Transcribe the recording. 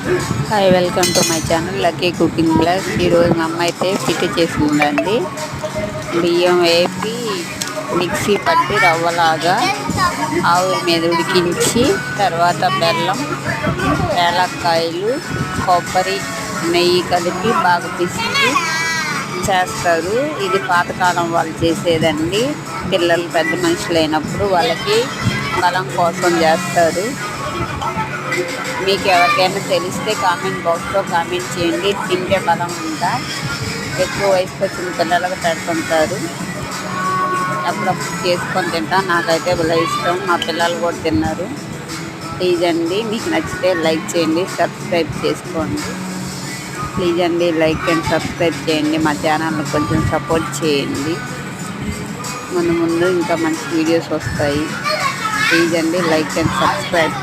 Hi, welcome to my channel lucky cooking blog. ఈరోజు మా అమ్మ అయితే పిట్టి చేసిందండి. బియ్యం వేపి మిక్సీ పట్టి రవ్వలాగా ఆవిరి మీద ఉడికించి తర్వాత బెల్లం, ఏలక్కాయలు, కొబ్బరి, నెయ్యి కలిపి బాగా పిసికి చేస్తారు. ఇది పాతకాలం వాళ్ళు చేసేదండి. పిల్లలు పెద్ద మనుషులు అయినప్పుడు వాళ్ళకి బలం కోసం చేస్తారు. మీకు ఎవరికైనా తెలిస్తే కామెంట్ బాక్స్లో కామెంట్ చేయండి. తింటే బలం ఉందా? ఎక్కువ వయసుకు వచ్చిన పిల్లలకు పెడుతుంటారు. అప్పుడప్పుడు చేసుకొని తింటా. నాకైతే భలే ఇష్టం. మా పిల్లలు కూడా తిన్నారు. ప్లీజ్ అండి, మీకు నచ్చితే లైక్ చేయండి, సబ్స్క్రైబ్ చేసుకోండి. ప్లీజ్ అండి, లైక్ అండ్ సబ్స్క్రైబ్ చేయండి. మా ఛానల్ని కొంచెం సపోర్ట్ చేయండి. ముందు ఇంకా మంచి వీడియోస్ వస్తాయి. ప్లీజ్ అండి, లైక్ అండ్ సబ్స్క్రైబ్.